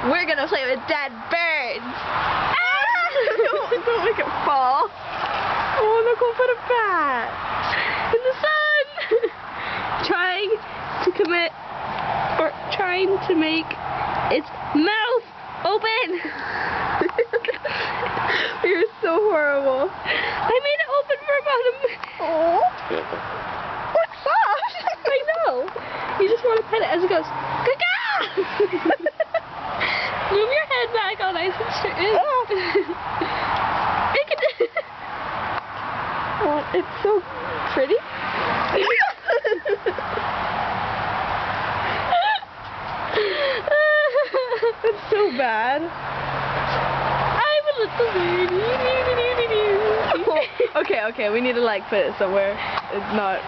we're gonna play with dead birds. Don't make it fall. Oh, Nicole put a bat in the sun. Trying to make its mouth open. You're so horrible. I made it open for about a minute. Oh. What's soft? I know. You just want to pet it as it goes. Caca! Move your head back all nice and straight. Oh. Oh, it's so pretty. It's so bad. I'm a little baby. Okay, we need to like put it somewhere. It's not.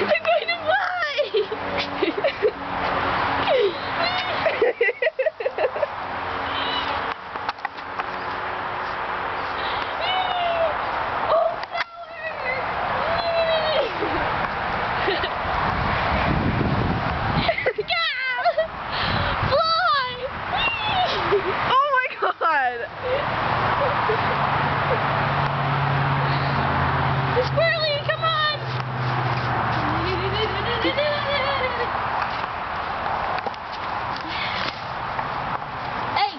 I'm going to fly. Squirrely, come on! Hey!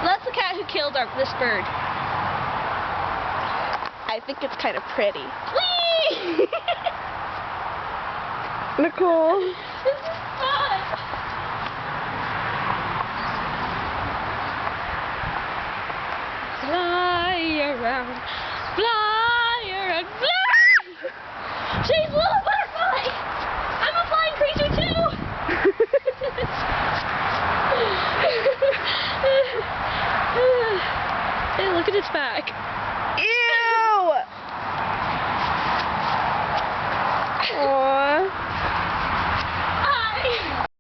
That's the cat who killed this bird. I think it's kind of pretty. Whee! Nicole. This is fun! Fly around. Fly around. Fly! She's a little butterfly! I'm a flying creature too! Hey, look at its back.